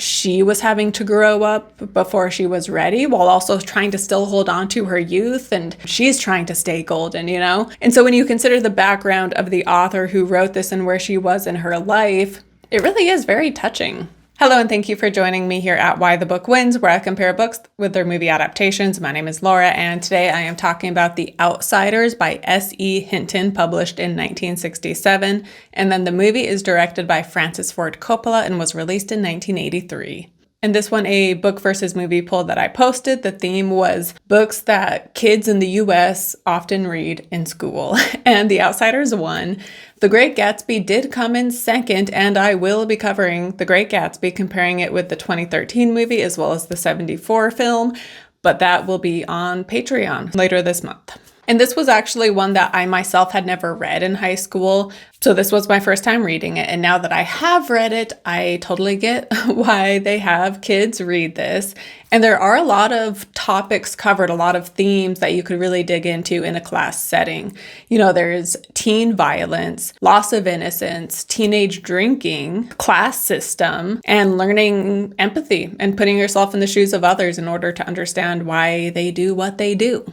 that she was having to grow up before she was ready, while also trying to still hold on to her youth, and she's trying to stay golden, you know? And so when you consider the background of the author who wrote this and where she was in her life, it really is very touching. Hello, and thank you for joining me here at Why the Book Wins, where I compare books with their movie adaptations. My name is Laura, and today I am talking about The Outsiders by S.E. Hinton, published in 1967. And then the movie is directed by Francis Ford Coppola and was released in 1983. In this one, a book versus movie poll that I posted, the theme was books that kids in the US often read in school, and The Outsiders won. The Great Gatsby did come in second, and I will be covering The Great Gatsby, comparing it with the 2013 movie as well as the 74 film, but that will be on Patreon later this month. And this was actually one that I myself had never read in high school. So this was my first time reading it. And now that I have read it, I totally get why they have kids read this. And there are a lot of topics covered, a lot of themes that you could really dig into in a class setting. You know, there's teen violence, loss of innocence, teenage drinking, class system, and learning empathy and putting yourself in the shoes of others in order to understand why they do what they do.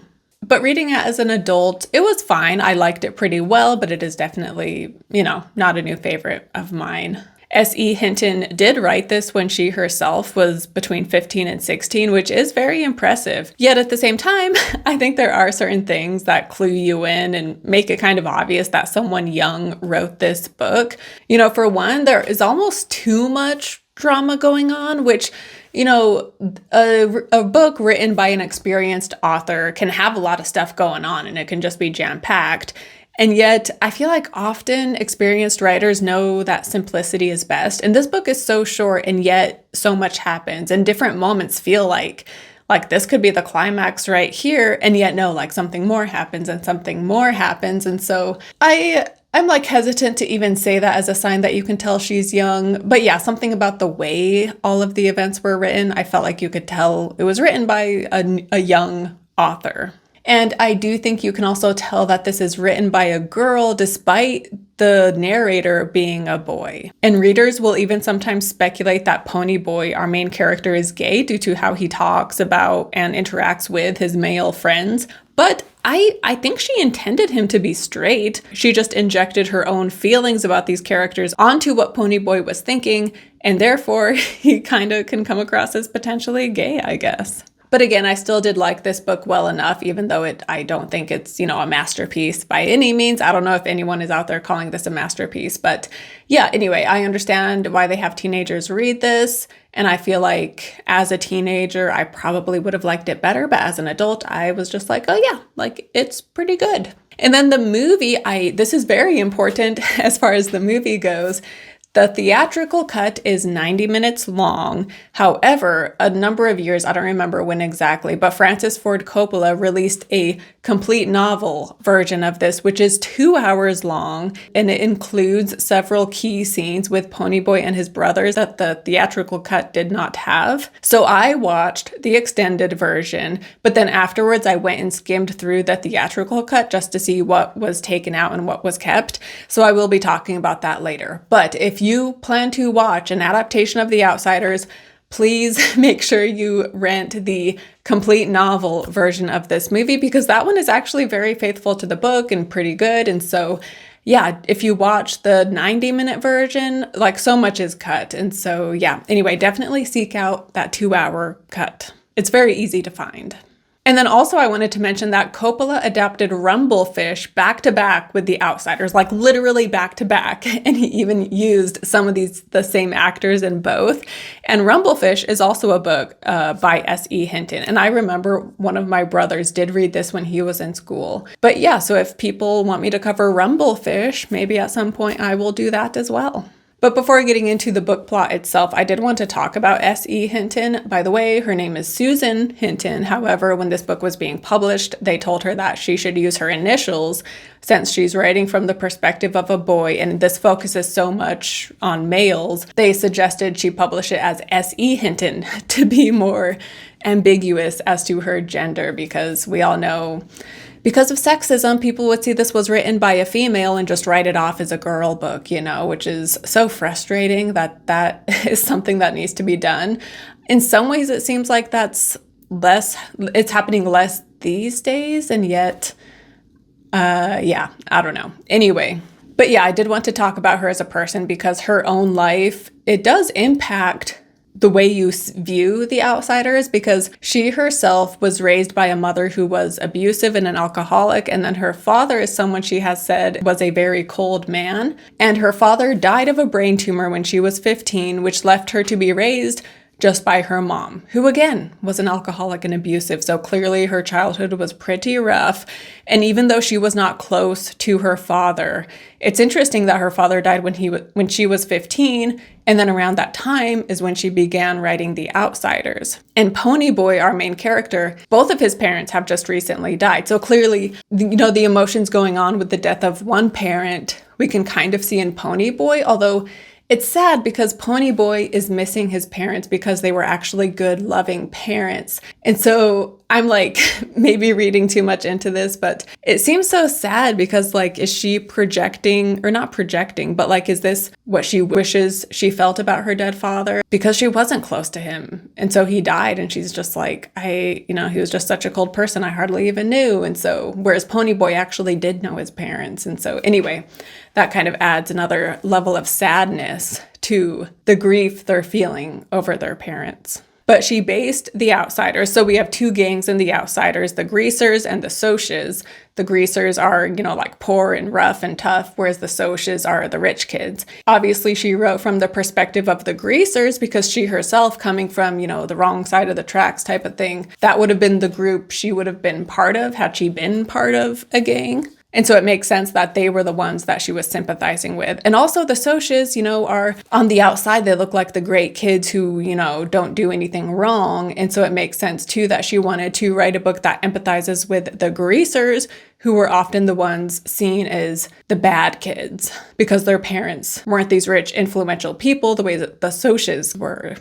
But reading it as an adult, it was fine. I liked it pretty well, but it is definitely, not a new favorite of mine. S.E. Hinton did write this when she herself was between 15 and 16, which is very impressive. Yet at the same time, I think there are certain things that clue you in and make it kind of obvious that someone young wrote this book. For one, there is almost too much drama going on, which, a book written by an experienced author can have a lot of stuff going on and it can just be jam-packed. And yet I feel like often experienced writers know that simplicity is best. And this book is so short, and yet so much happens, and different moments feel like this could be the climax right here. And yet no, something more happens and something more happens. And so I'm hesitant to even say that as a sign that you can tell she's young. But yeah, something about the way all of the events were written, I felt like you could tell it was written by a young author. And I do think you can also tell that this is written by a girl, despite the narrator being a boy. And readers will even sometimes speculate that Ponyboy, our main character, is gay due to how he talks about and interacts with his male friends. But I think she intended him to be straight. She just injected her own feelings about these characters onto what Ponyboy was thinking, and therefore he kind of can come across as potentially gay, I guess. But again, I still did like this book well enough, even though I don't think it's, a masterpiece by any means. I don't know if anyone is out there calling this a masterpiece, but yeah, anyway, I understand why they have teenagers read this. And I feel like as a teenager, I probably would have liked it better. But as an adult, I was just like, oh yeah, it's pretty good. And then the movie, this is very important as far as the movie goes. The theatrical cut is 90 minutes long. However, a number of years, I don't remember when exactly, but Francis Ford Coppola released a complete novel version of this, which is 2 hours long, and it includes several key scenes with Ponyboy and his brothers that the theatrical cut did not have. So I watched the extended version, but then afterwards I went and skimmed through the theatrical cut just to see what was taken out and what was kept. So I will be talking about that later. But if you plan to watch an adaptation of The Outsiders, please make sure you rent the complete novel version of this movie, because that one is actually very faithful to the book and pretty good. And so, yeah, if you watch the 90-minute version, so much is cut. And so, yeah, anyway, definitely seek out that 2-hour cut. It's very easy to find. And then also I wanted to mention that Coppola adapted Rumblefish back to back with The Outsiders, literally back to back. And he even used some of the same actors in both. And Rumblefish is also a book by S.E. Hinton. And I remember one of my brothers did read this when he was in school. But yeah, so if people want me to cover Rumblefish, maybe at some point I will do that as well. But before getting into the book plot itself, I did want to talk about S.E. Hinton. By the way, her name is Susan Hinton. However, when this book was being published, they told her that she should use her initials since she's writing from the perspective of a boy, and this focuses so much on males. They suggested she publish it as S.E. Hinton to be more ambiguous as to her gender, because we all know because of sexism, people would see this was written by a female and just write it off as a girl book, which is so frustrating that is something that needs to be done. In some ways, it seems like it's happening less these days, and yet, I don't know. Anyway, but yeah, I did want to talk about her as a person because her own life, it does impact the way you view The Outsiders, because she herself was raised by a mother who was abusive and an alcoholic, and then her father is someone she has said was a very cold man, and her father died of a brain tumor when she was 15, which left her to be raised just by her mom, who again was an alcoholic and abusive. So clearly her childhood was pretty rough. And even though she was not close to her father, it's interesting that her father died when she was 15. And then around that time is when she began writing The Outsiders. And Ponyboy, our main character, both of his parents have just recently died. So clearly, the emotions going on with the death of one parent, we can kind of see in Ponyboy, although it's sad because Ponyboy is missing his parents because they were actually good, loving parents. And so I'm like maybe reading too much into this, but it seems so sad because is she projecting, or not projecting, but is this what she wishes she felt about her dead father? Because she wasn't close to him. And so he died and she's just he was just such a cold person I hardly even knew. And so, whereas Ponyboy actually did know his parents. And so anyway, that kind of adds another level of sadness to the grief they're feeling over their parents. But she based The Outsiders. So we have two gangs in The Outsiders, the Greasers and the Socs. The Greasers are, poor and rough and tough, whereas the Socs are the rich kids. Obviously, she wrote from the perspective of the Greasers because she herself, coming from, the wrong side of the tracks type of thing, that would have been the group she would have been part of had she been part of a gang. And so it makes sense that they were the ones that she was sympathizing with. And also the Socs, are on the outside, they look like the great kids who, don't do anything wrong. And so it makes sense too that she wanted to write a book that empathizes with the Greasers, who were often the ones seen as the bad kids because their parents weren't these rich, influential people the way that the Socs were.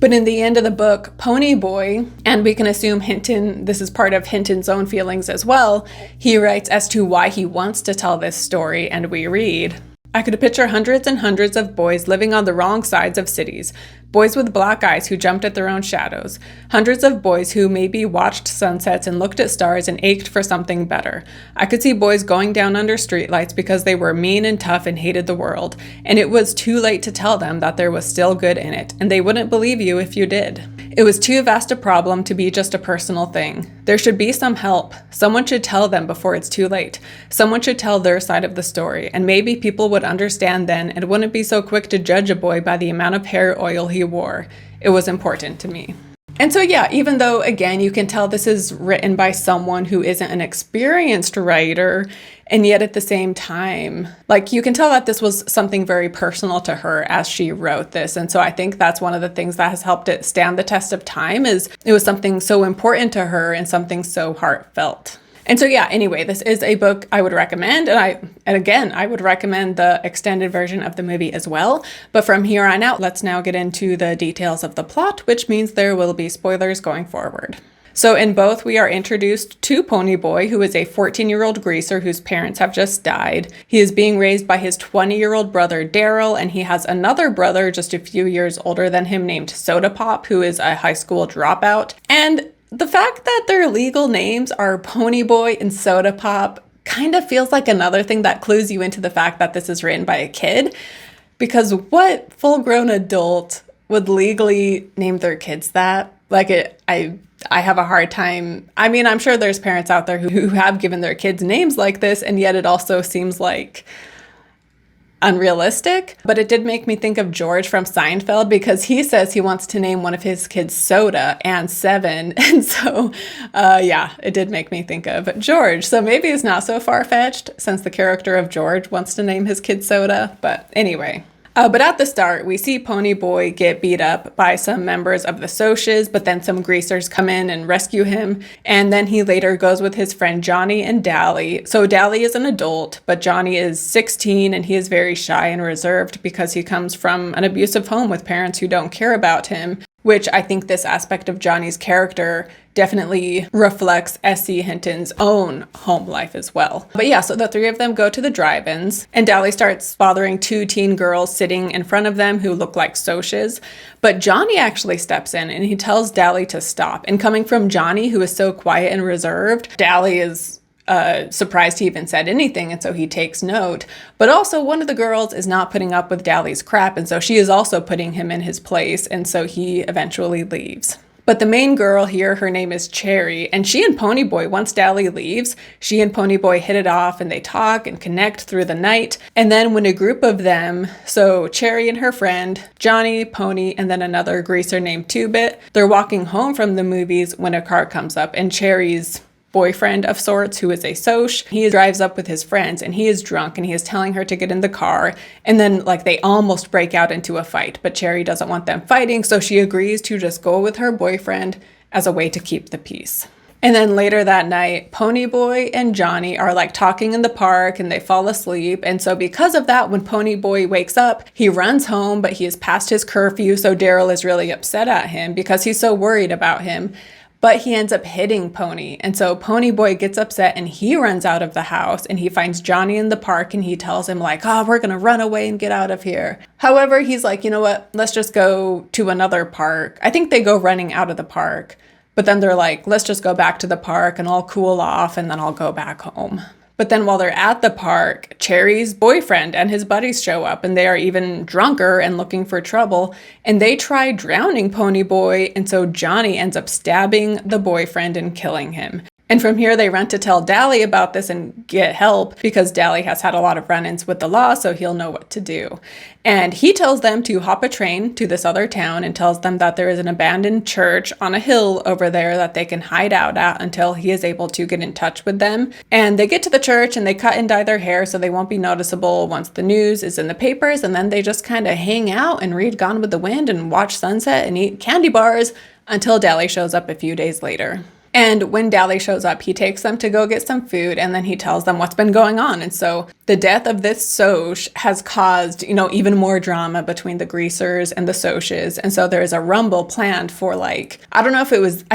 But in the end of the book, Ponyboy, and we can assume Hinton, this is part of Hinton's own feelings as well, he writes as to why he wants to tell this story, and we read, "I could picture hundreds and hundreds of boys living on the wrong sides of cities. Boys with black eyes who jumped at their own shadows. Hundreds of boys who maybe watched sunsets and looked at stars and ached for something better. I could see boys going down under streetlights because they were mean and tough and hated the world, and it was too late to tell them that there was still good in it, and they wouldn't believe you if you did. It was too vast a problem to be just a personal thing. There should be some help. Someone should tell them before it's too late. Someone should tell their side of the story, and maybe people would understand then and wouldn't be so quick to judge a boy by the amount of hair oil he wore. It was important to me." And so, yeah, even though, again, you can tell this is written by someone who isn't an experienced writer, and yet at the same time, you can tell that this was something very personal to her as she wrote this. And so I think that's one of the things that has helped it stand the test of time, is it was something so important to her and something so heartfelt. And so, yeah, anyway, this is a book I would recommend. And again, I would recommend the extended version of the movie as well. But from here on out, let's now get into the details of the plot, which means there will be spoilers going forward. So in both, we are introduced to Ponyboy, who is a 14-year-old greaser whose parents have just died. He is being raised by his 20-year-old brother, Daryl, and he has another brother just a few years older than him named Soda Pop, who is a high school dropout. And the fact that their legal names are Ponyboy and Soda Pop kind of feels like another thing that clues you into the fact that this is written by a kid. Because what full-grown adult would legally name their kids that? I have a hard time. I mean, I'm sure there's parents out there who have given their kids names like this, and yet it also seems like unrealistic. But it did make me think of George from Seinfeld, because he says he wants to name one of his kids Soda and Seven. And so, it did make me think of George. So maybe it's not so far-fetched since the character of George wants to name his kid Soda. But anyway. But at the start, we see Ponyboy get beat up by some members of the Socs, but then some greasers come in and rescue him. And then he later goes with his friend Johnny and Dally. So Dally is an adult, but Johnny is 16, and he is very shy and reserved because he comes from an abusive home with parents who don't care about him. which I think this aspect of Johnny's character definitely reflects S.C. Hinton's own home life as well. But yeah, so the three of them go to the drive-ins, and Dally starts bothering two teen girls sitting in front of them who look like Soches. But Johnny actually steps in and he tells Dally to stop. And coming from Johnny, who is so quiet and reserved, Dally is surprised he even said anything, and so he takes note. But also one of the girls is not putting up with Dally's crap, and so she is also putting him in his place, and so he eventually leaves. But the main girl here, her name is Cherry, and she and Ponyboy, once Dally leaves, she and Ponyboy hit it off and they talk and connect through the night. And then when a group of them, so Cherry and her friend, Johnny, Pony, and then another greaser named Two-Bit, they're walking home from the movies when a car comes up, and Cherry's boyfriend of sorts, who is a Soch, he drives up with his friends and he is drunk and he is telling her to get in the car, and then like they almost break out into a fight, but Cherry doesn't want them fighting, so she agrees to just go with her boyfriend as a way to keep the peace. And then later that night, Ponyboy and Johnny are like talking in the park and they fall asleep. And so because of that, when Ponyboy wakes up, he runs home, but he is past his curfew, so Daryl is really upset at him because he's so worried about him. But he ends up hitting Pony. And so Ponyboy gets upset and he runs out of the house and he finds Johnny in the park and he tells him like, oh, we're going to run away and get out of here. However, he's like, you know what? Let's just go to another park. I think they go running out of the park, but then they're like, let's just go back to the park and I'll cool off and then I'll go back home. But then while they're at the park, Cherry's boyfriend and his buddies show up and they are even drunker and looking for trouble. And they try drowning Ponyboy, and so Johnny ends up stabbing the boyfriend and killing him. And from here, they run to tell Dally about this and get help because Dally has had a lot of run-ins with the law, so he'll know what to do. And he tells them to hop a train to this other town and tells them that there is an abandoned church on a hill over there that they can hide out at until he is able to get in touch with them. And they get to the church and they cut and dye their hair so they won't be noticeable once the news is in the papers. And then they just kind of hang out and read Gone with the Wind and watch sunset and eat candy bars until Dally shows up a few days later. And when Dally shows up, he takes them to go get some food, and then he tells them what's been going on. And so the death of this Soch has caused, even more drama between the greasers and the Soches. And so there is a rumble planned for I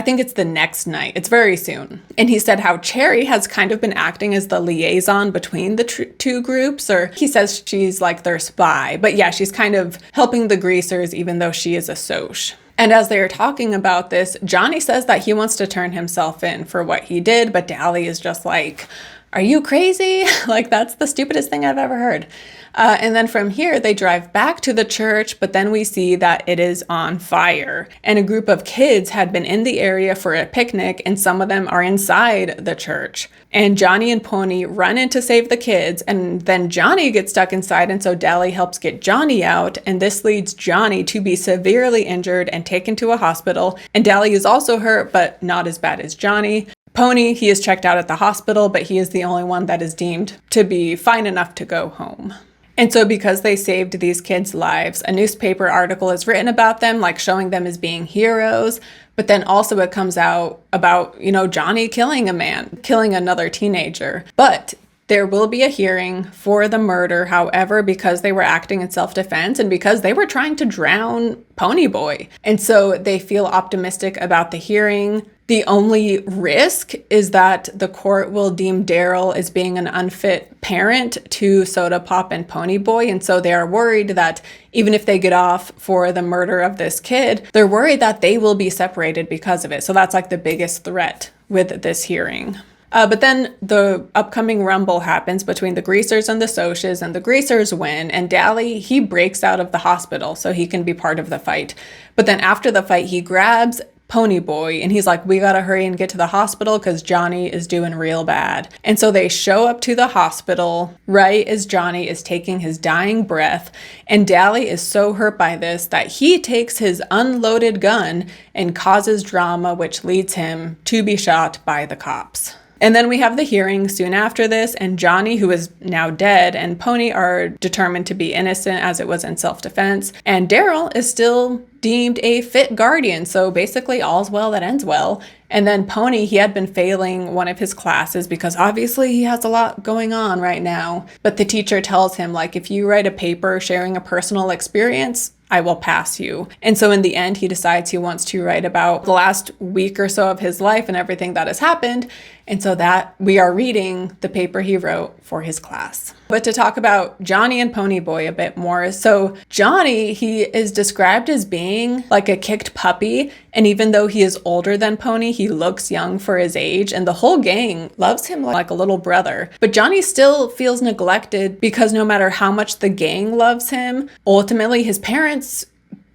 think it's the next night. It's very soon. And he said how Cherry has kind of been acting as the liaison between the two groups, or he says she's like their spy. But yeah, she's kind of helping the greasers even though she is a Soch. And as they are talking about this, Johnny says that he wants to turn himself in for what he did, but Dally is just like, are you crazy? Like, that's the stupidest thing I've ever heard. And then from here, they drive back to the church, but then we see that it is on fire. And a group of kids had been in the area for a picnic, and some of them are inside the church. And Johnny and Pony run in to save the kids, and then Johnny gets stuck inside, and so Dally helps get Johnny out, and this leads Johnny to be severely injured and taken to a hospital. And Dally is also hurt, but not as bad as Johnny. Pony, he is checked out at the hospital, but he is the only one that is deemed to be fine enough to go home. And so because they saved these kids' lives, a newspaper article is written about them, like showing them as being heroes. But then also it comes out about, Johnny killing another teenager. But there will be a hearing for the murder, however, because they were acting in self-defense and because they were trying to drown Ponyboy. And so they feel optimistic about the hearing. The only risk is that the court will deem Daryl as being an unfit parent to Soda Pop and Ponyboy. And so they are worried that even if they get off for the murder of this kid, they're worried that they will be separated because of it. So that's like the biggest threat with this hearing. But then the upcoming rumble happens between the greasers and the Soches, and the greasers win, and Dally, he breaks out of the hospital so he can be part of the fight. But then after the fight, he grabs Ponyboy and he's like, we gotta hurry and get to the hospital because Johnny is doing real bad. And so they show up to the hospital right as Johnny is taking his dying breath, and Dally is so hurt by this that he takes his unloaded gun and causes drama, which leads him to be shot by the cops. And then we have the hearing soon after this, and Johnny, who is now dead, and Pony are determined to be innocent as it was in self-defense. And Daryl is still deemed a fit guardian, so basically all's well that ends well. And then Pony, he had been failing one of his classes because obviously he has a lot going on right now. But the teacher tells him, if you write a paper sharing a personal experience, I will pass you. And so in the end, he decides he wants to write about the last week or so of his life and everything that has happened. And so that we are reading the paper he wrote for his class. But to talk about Johnny and Ponyboy a bit more. So Johnny, he is described as being like a kicked puppy. And even though he is older than Pony, he looks young for his age. And the whole gang loves him like a little brother. But Johnny still feels neglected because no matter how much the gang loves him, ultimately his parents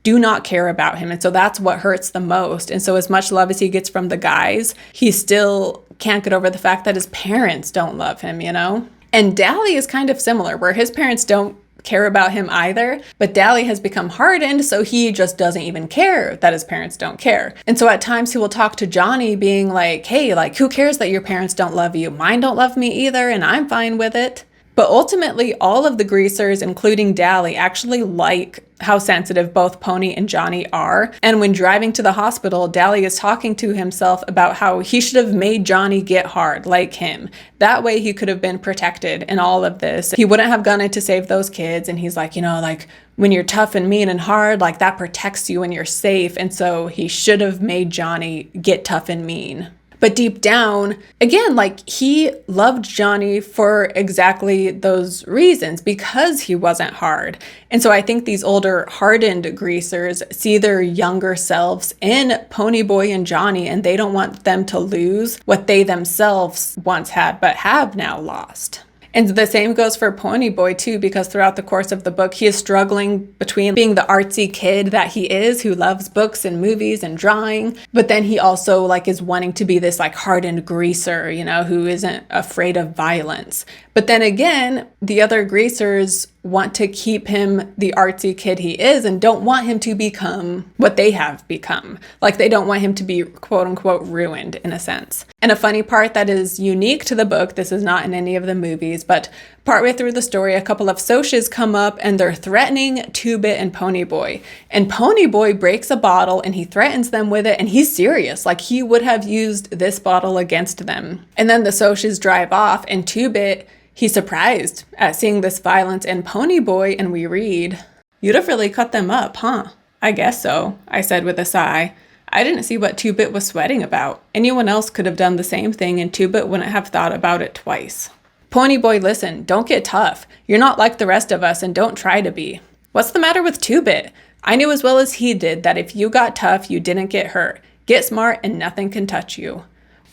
do not care about him. And so that's what hurts the most. And so as much love as he gets from the guys, he still can't get over the fact that his parents don't love him, you know? And Dally is kind of similar, where his parents don't care about him either, but Dally has become hardened, so he just doesn't even care that his parents don't care. And so at times he will talk to Johnny being like, hey, like, who cares that your parents don't love you? Mine don't love me either, and I'm fine with it. But ultimately, all of the greasers, including Dally, actually like how sensitive both Pony and Johnny are. And when driving to the hospital, Dally is talking to himself about how he should have made Johnny get hard like him. That way he could have been protected in all of this. He wouldn't have gone in to save those kids. And he's like, you know, like when you're tough and mean and hard, like that protects you and you're safe. And so he should have made Johnny get tough and mean. But deep down, again, like he loved Johnny for exactly those reasons, because he wasn't hard. And so I think these older hardened greasers see their younger selves in Ponyboy and Johnny, and they don't want them to lose what they themselves once had but have now lost. And the same goes for Ponyboy too, because throughout the course of the book, he is struggling between being the artsy kid that he is, who loves books and movies and drawing, but then he also like is wanting to be this like hardened greaser, you know, who isn't afraid of violence. But then again, the other greasers want to keep him the artsy kid he is and don't want him to become what they have become. Like they don't want him to be quote unquote ruined in a sense. And a funny part that is unique to the book, this is not in any of the movies, but partway through the story, a couple of Socs come up and they're threatening Two-Bit and Ponyboy. And Ponyboy breaks a bottle and he threatens them with it, and he's serious. Like he would have used this bottle against them. And then the Socs drive off, and Two-Bit, he's surprised at seeing this violence in Ponyboy, and we read, "You'd have really cut them up, huh?" "I guess so," I said with a sigh. I didn't see what Two-Bit was sweating about. Anyone else could have done the same thing, and Two-Bit wouldn't have thought about it twice. "Ponyboy, listen, don't get tough. You're not like the rest of us, and don't try to be." "What's the matter with Two-Bit? I knew as well as he did that if you got tough, you didn't get hurt. Get smart and nothing can touch you."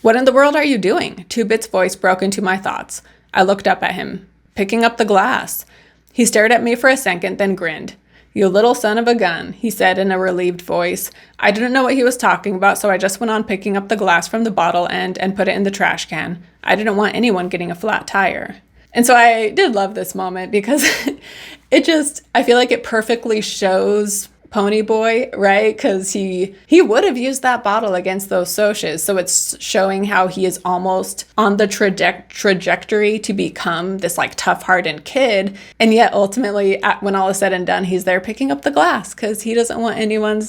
"What in the world are you doing?" Two-Bit's voice broke into my thoughts. I looked up at him. "Picking up the glass." He stared at me for a second, then grinned. "You little son of a gun," he said in a relieved voice. I didn't know what he was talking about, so I just went on picking up the glass from the bottle end and put it in the trash can. I didn't want anyone getting a flat tire. And so I did love this moment because I feel like it perfectly shows Ponyboy, right? Because he would have used that bottle against those Socs. So it's showing how he is almost on the trajectory to become this like tough, hardened kid. And yet ultimately, when all is said and done, he's there picking up the glass because he doesn't want anyone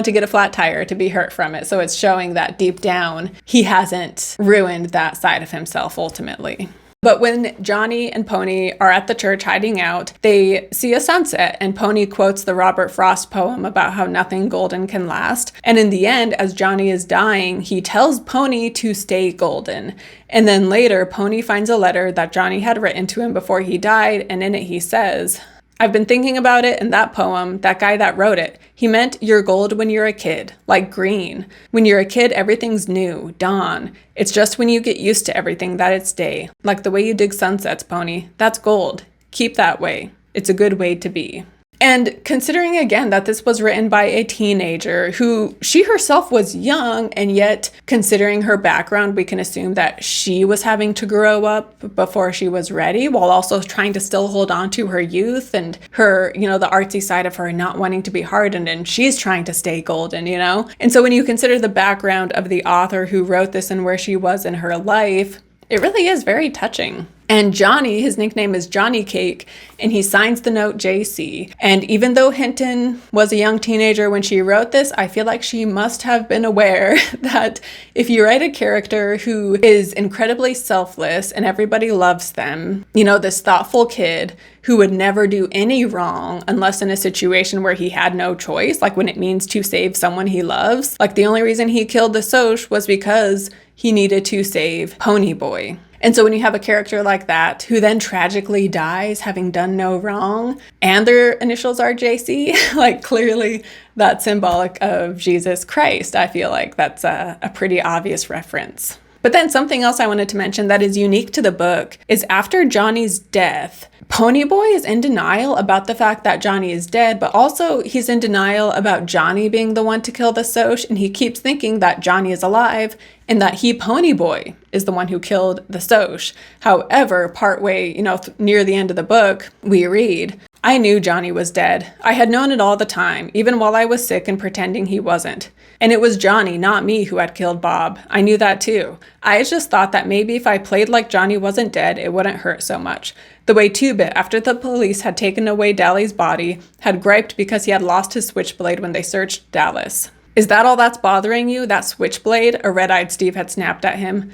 to get a flat tire, to be hurt from it. So it's showing that deep down, he hasn't ruined that side of himself ultimately. But when Johnny and Pony are at the church hiding out, they see a sunset, and Pony quotes the Robert Frost poem about how nothing golden can last. And in the end, as Johnny is dying, he tells Pony to stay golden. And then later, Pony finds a letter that Johnny had written to him before he died, and in it he says, "I've been thinking about it, and that poem, that guy that wrote it, he meant you're gold when you're a kid, like green. When you're a kid, everything's new, dawn. It's just when you get used to everything that it's day. Like the way you dig sunsets, Pony. That's gold. Keep that way. It's a good way to be." And considering again that this was written by a teenager who she herself was young, and yet considering her background, we can assume that she was having to grow up before she was ready, while also trying to still hold on to her youth and her, the artsy side of her not wanting to be hardened, and she's trying to stay golden, And so when you consider the background of the author who wrote this and where she was in her life, it really is very touching. And Johnny, his nickname is Johnnycake, and he signs the note JC. And even though Hinton was a young teenager when she wrote this, I feel like she must have been aware that if you write a character who is incredibly selfless and everybody loves them, you know, this thoughtful kid who would never do any wrong unless in a situation where he had no choice, like when it means to save someone he loves. Like the only reason he killed the Soch was because he needed to save Ponyboy. And so when you have a character like that who then tragically dies having done no wrong and their initials are JC, like clearly that's symbolic of Jesus Christ. I feel like that's a pretty obvious reference. But then something else I wanted to mention that is unique to the book is after Johnny's death, Ponyboy is in denial about the fact that Johnny is dead, but also he's in denial about Johnny being the one to kill the Soch, and he keeps thinking that Johnny is alive and that he, Ponyboy, is the one who killed the Soch. However, partway, near the end of the book, we read, "I knew Johnny was dead. I had known it all the time, even while I was sick and pretending he wasn't. And it was Johnny, not me, who had killed Bob. I knew that too. I just thought that maybe if I played like Johnny wasn't dead, it wouldn't hurt so much. The way Two-Bit, after the police had taken away Dally's body, had griped because he had lost his switchblade when they searched Dallas." "Is that all that's bothering you, that switchblade?" a red-eyed Steve had snapped at him.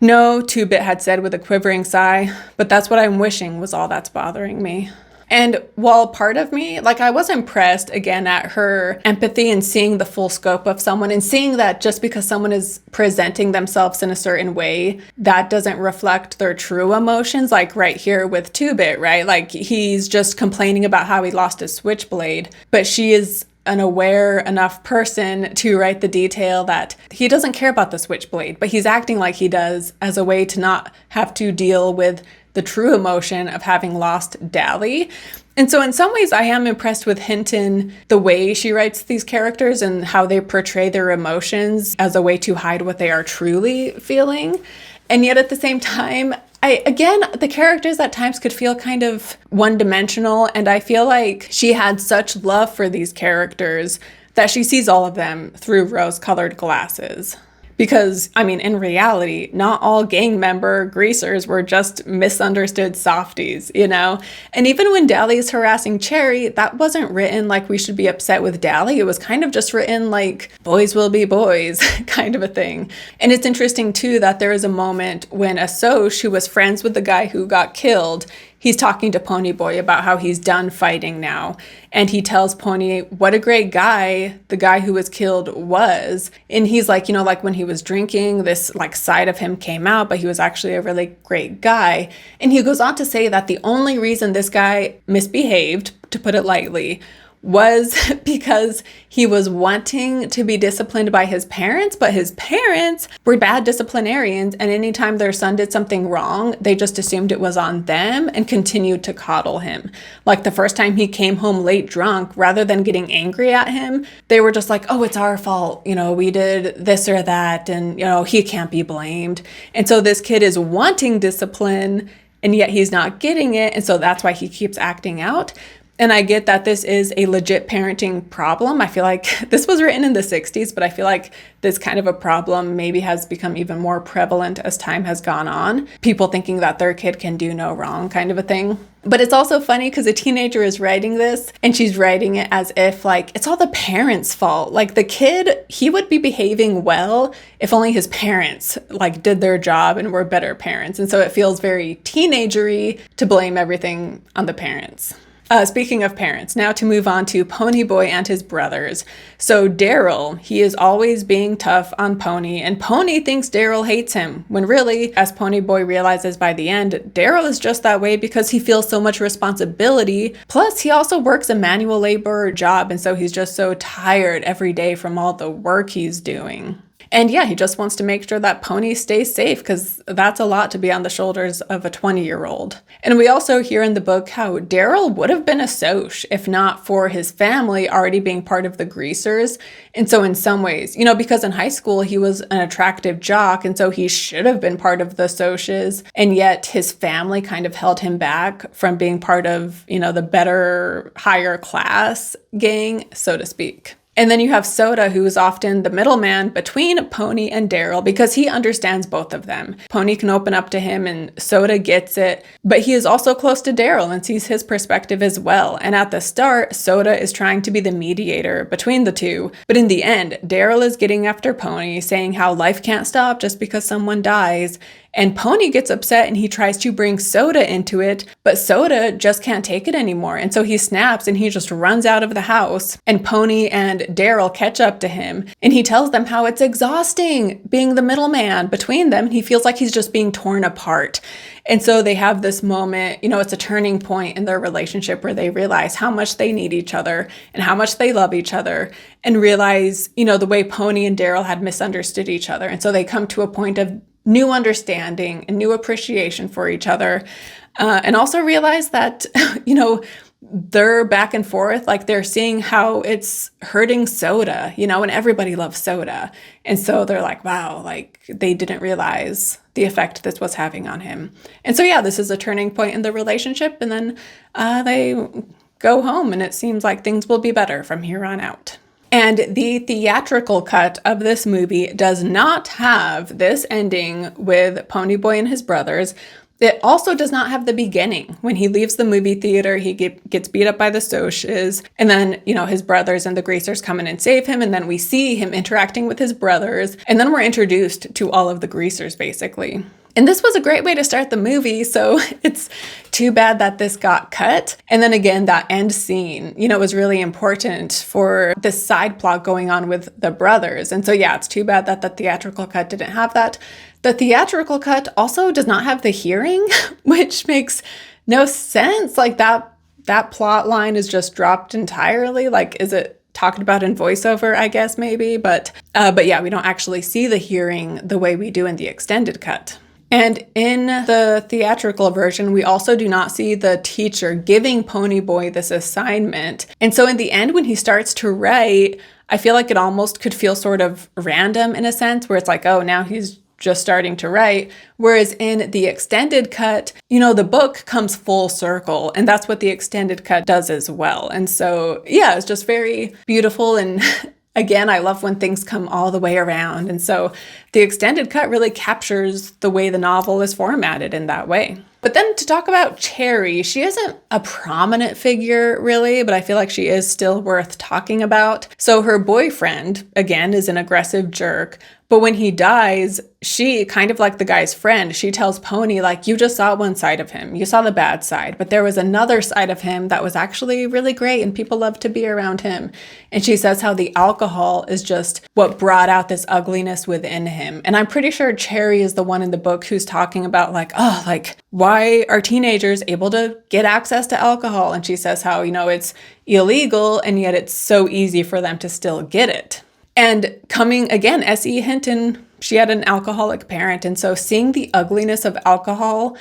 "No," Two-Bit had said with a quivering sigh, "but that's what I'm wishing was all that's bothering me." And while part of me, I was impressed again at her empathy and seeing the full scope of someone and seeing that just because someone is presenting themselves in a certain way, that doesn't reflect their true emotions. Like right here with Two-Bit, right? Like he's just complaining about how he lost his switchblade, but she is an aware enough person to write the detail that he doesn't care about the switchblade, but he's acting like he does as a way to not have to deal with the true emotion of having lost Dally. And so in some ways I am impressed with Hinton, the way she writes these characters and how they portray their emotions as a way to hide what they are truly feeling. And yet at the same time, the characters at times could feel kind of one-dimensional, and I feel like she had such love for these characters that she sees all of them through rose-colored glasses. Because, in reality, not all gang member greasers were just misunderstood softies, And even when Dally is harassing Cherry, that wasn't written like we should be upset with Dally. It was kind of just written like boys will be boys kind of a thing. And it's interesting, too, that there is a moment when a Soch who was friends with the guy who got killed, he's talking to Ponyboy about how he's done fighting now. And he tells Pony what a great guy the guy who was killed was. And he's like, when he was drinking, this side of him came out, but he was actually a really great guy. And he goes on to say that the only reason this guy misbehaved, to put it lightly, was because he was wanting to be disciplined by his parents, but his parents were bad disciplinarians, and anytime their son did something wrong, they just assumed it was on them and continued to coddle him. Like the first time he came home late drunk, rather than getting angry at him, they were just like, "Oh, it's our fault, we did this or that, and he can't be blamed." And so this kid is wanting discipline, and yet he's not getting it, and so that's why he keeps acting out. And I get that this is a legit parenting problem. I feel like this was written in the 60s, but I feel like this kind of a problem maybe has become even more prevalent as time has gone on. People thinking that their kid can do no wrong kind of a thing. But it's also funny because a teenager is writing this and she's writing it as if it's all the parents' fault. Like the kid, he would be behaving well if only his parents did their job and were better parents. And so it feels very teenagery to blame everything on the parents. Speaking of parents, now to move on to Ponyboy and his brothers. So Daryl, he is always being tough on Pony, and Pony thinks Daryl hates him, when really, as Ponyboy realizes by the end, Daryl is just that way because he feels so much responsibility. Plus, he also works a manual labor job, and so he's just so tired every day from all the work he's doing. And yeah, he just wants to make sure that Pony stays safe because that's a lot to be on the shoulders of a 20-year-old. And we also hear in the book how Daryl would have been a Soch if not for his family already being part of the Greasers. And so in some ways, because in high school he was an attractive jock and so he should have been part of the Soches. And yet his family kind of held him back from being part of, the better, higher class gang, so to speak. And then you have Soda, who is often the middleman between Pony and Daryl because he understands both of them. Pony can open up to him and Soda gets it, but he is also close to Daryl and sees his perspective as well. And at the start, Soda is trying to be the mediator between the two. But in the end, Daryl is getting after Pony, saying how life can't stop just because someone dies. And Pony gets upset and he tries to bring Soda into it, but Soda just can't take it anymore. And so he snaps and he just runs out of the house. And Pony and Daryl catch up to him and he tells them how it's exhausting being the middleman between them. He feels like he's just being torn apart. And so they have this moment, it's a turning point in their relationship where they realize how much they need each other and how much they love each other and realize, the way Pony and Daryl had misunderstood each other. And so they come to a point of new understanding and new appreciation for each other. And also realize that, they're back and forth, like they're seeing how it's hurting Soda, and everybody loves Soda. And so they're like, wow, like they didn't realize the effect this was having on him. And so, yeah, this is a turning point in the relationship. And then they go home and it seems like things will be better from here on out. And the theatrical cut of this movie does not have this ending with Ponyboy and his brothers. It also does not have the beginning. When he leaves the movie theater, he gets beat up by the Socs, and then, his brothers and the greasers come in and save him, and then we see him interacting with his brothers, and then we're introduced to all of the greasers, basically. And this was a great way to start the movie, so it's too bad that this got cut. And then again, that end scene, was really important for this side plot going on with the brothers. And so, yeah, it's too bad that the theatrical cut didn't have that. The theatrical cut also does not have the hearing, which makes no sense. Like that plot line is just dropped entirely. Like, is it talked about in voiceover, I guess, maybe? But yeah, we don't actually see the hearing the way we do in the extended cut. And in the theatrical version, we also do not see the teacher giving Ponyboy this assignment. And so in the end, when he starts to write, I feel like it almost could feel sort of random in a sense, where it's like, oh, now he's just starting to write. Whereas in the extended cut, the book comes full circle, and that's what the extended cut does as well. And so, yeah, it's just very beautiful. And again, I love when things come all the way around. And so the extended cut really captures the way the novel is formatted in that way. But then to talk about Cherry, she isn't a prominent figure really, but I feel like she is still worth talking about. So her boyfriend, again, is an aggressive jerk. But when he dies, she, kind of like the guy's friend, she tells Pony, like, you just saw one side of him. You saw the bad side, but there was another side of him that was actually really great and people loved to be around him. And she says how the alcohol is just what brought out this ugliness within him. And I'm pretty sure Cherry is the one in the book who's talking about like, oh, like, why are teenagers able to get access to alcohol? And she says how, it's illegal and yet it's so easy for them to still get it. And coming again, S.E. Hinton, she had an alcoholic parent. And so seeing the ugliness of alcohol,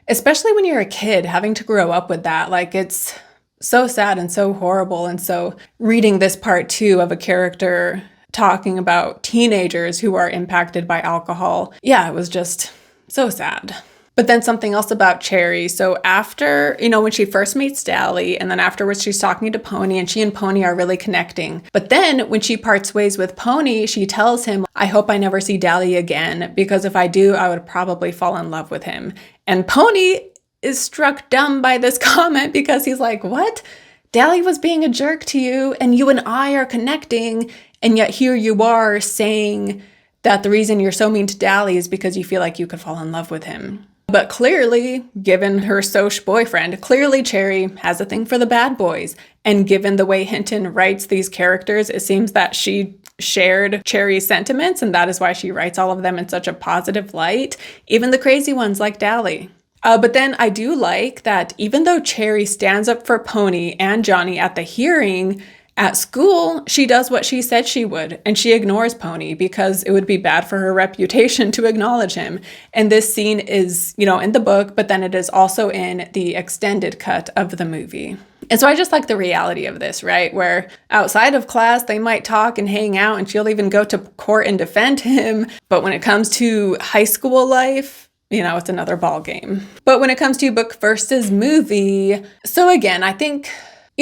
especially when you're a kid, having to grow up with that, like it's so sad and so horrible. And so reading this part too of a character talking about teenagers who are impacted by alcohol, yeah, it was just so sad. But then something else about Cherry. So after, when she first meets Dally, and then afterwards she's talking to Pony, and she and Pony are really connecting. But then when she parts ways with Pony, she tells him, I hope I never see Dally again, because if I do, I would probably fall in love with him. And Pony is struck dumb by this comment because he's like, what? Dally was being a jerk to you, and you and I are connecting, and yet here you are saying that the reason you're so mean to Dally is because you feel like you could fall in love with him. But clearly, given her Soch boyfriend, clearly Cherry has a thing for the bad boys. And given the way Hinton writes these characters, it seems that she shared Cherry's sentiments, and that is why she writes all of them in such a positive light, even the crazy ones like Dally. But then I do like that even though Cherry stands up for Pony and Johnny at the hearing, at school, she does what she said she would, and she ignores Pony because it would be bad for her reputation to acknowledge him. And this scene is, in the book, but then it is also in the extended cut of the movie. And so I just like the reality of this, right? Where outside of class, they might talk and hang out, and she'll even go to court and defend him. But when it comes to high school life, it's another ball game. But when it comes to book versus movie, so again, I think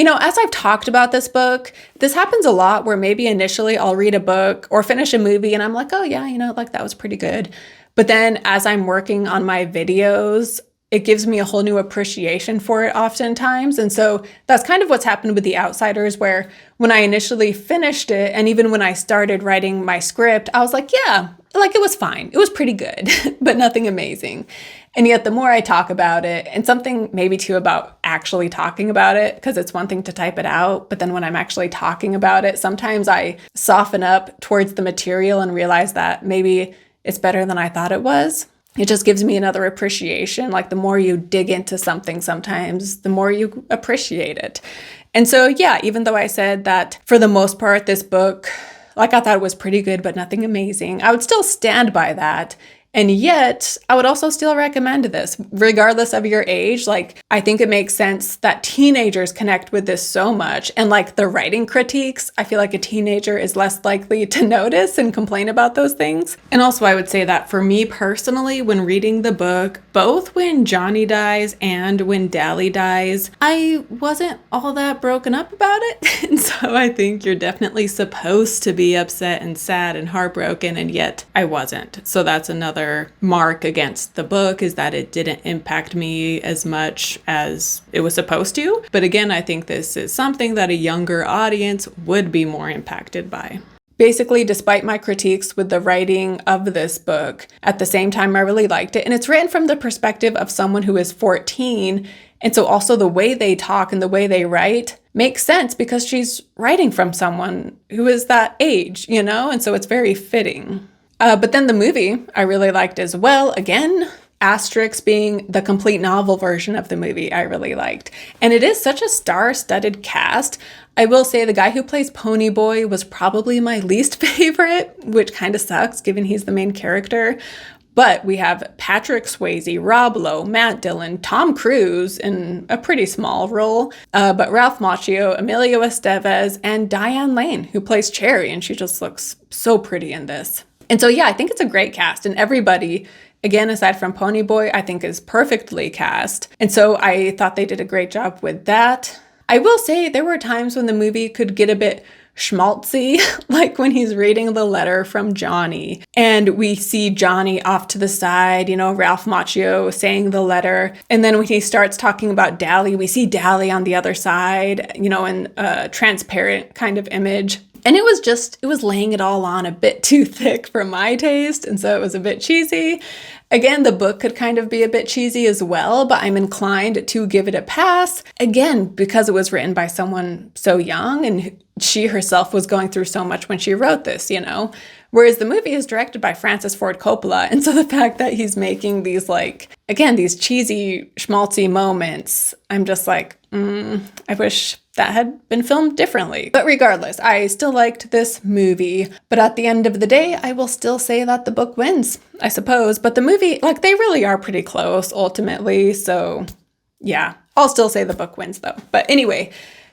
As I've talked about this book, this happens a lot where maybe initially I'll read a book or finish a movie and I'm like, oh yeah, like that was pretty good. But then as I'm working on my videos, it gives me a whole new appreciation for it oftentimes. And so that's kind of what's happened with The Outsiders, where when I initially finished it, and even when I started writing my script, I was like, yeah, like it was fine. It was pretty good, but nothing amazing. And yet the more I talk about it, and something maybe too about actually talking about it, because it's one thing to type it out, but then when I'm actually talking about it, sometimes I soften up towards the material and realize that maybe it's better than I thought it was. It just gives me another appreciation. Like the more you dig into something sometimes, the more you appreciate it. And so, yeah, even though I said that for the most part, this book, like I thought it was pretty good, but nothing amazing, I would still stand by that. And yet, I would also still recommend this, regardless of your age. Like, I think it makes sense that teenagers connect with this so much. And like the writing critiques, I feel like a teenager is less likely to notice and complain about those things. And also, I would say that for me personally, when reading the book, both when Johnny dies and when Dally dies, I wasn't all that broken up about it. And so I think you're definitely supposed to be upset and sad and heartbroken, and yet I wasn't. So that's another mark against the book, is that it didn't impact me as much as it was supposed to. But again, I think this is something that a younger audience would be more impacted by. Basically, despite my critiques with the writing of this book, at the same time, I really liked it. And it's written from the perspective of someone who is 14. And so also the way they talk and the way they write makes sense because she's writing from someone who is that age, And so it's very fitting. But then the movie I really liked as well. Again, Asterix being the complete novel version of the movie I really liked. And it is such a star-studded cast. I will say the guy who plays Ponyboy was probably my least favorite, which kind of sucks given he's the main character. But we have Patrick Swayze, Rob Lowe, Matt Dillon, Tom Cruise in a pretty small role, but Ralph Macchio, Emilio Estevez, and Diane Lane, who plays Cherry, and she just looks so pretty in this. And so, yeah, I think it's a great cast, and everybody, again, aside from Ponyboy, I think is perfectly cast. And so I thought they did a great job with that. I will say there were times when the movie could get a bit schmaltzy, like when he's reading the letter from Johnny and we see Johnny off to the side, Ralph Macchio saying the letter. And then when he starts talking about Dally, we see Dally on the other side, in a transparent kind of image. And it was laying it all on a bit too thick for my taste. And so it was a bit cheesy. Again, the book could kind of be a bit cheesy as well, but I'm inclined to give it a pass. Again, because it was written by someone so young and she herself was going through so much when she wrote this, Whereas the movie is directed by Francis Ford Coppola. And so the fact that he's making these these cheesy, schmaltzy moments, I'm just like, I wish that had been filmed differently. But regardless, I still liked this movie. But at the end of the day, I will still say that the book wins, I suppose. But the movie, they really are pretty close ultimately. So yeah, I'll still say the book wins though. But anyway,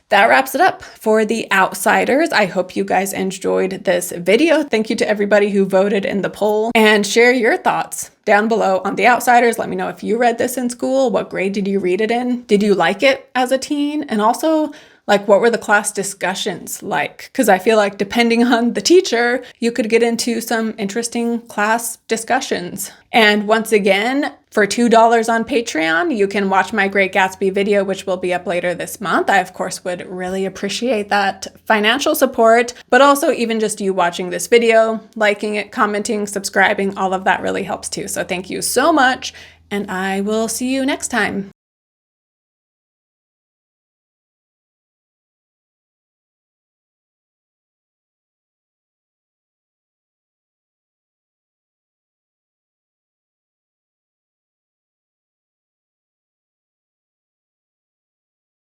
that wraps it up for The Outsiders. I hope you guys enjoyed this video. Thank you to everybody who voted in the poll, and share your thoughts down below on The Outsiders. Let me know if you read this in school. What grade did you read it in? Did you like it as a teen? And also, what were the class discussions like? Because I feel like depending on the teacher, you could get into some interesting class discussions. And once again, for $2 on Patreon, you can watch my Great Gatsby video, which will be up later this month. I, of course, would really appreciate that financial support, but also even just you watching this video, liking it, commenting, subscribing, all of that really helps too. So thank you so much, and I will see you next time.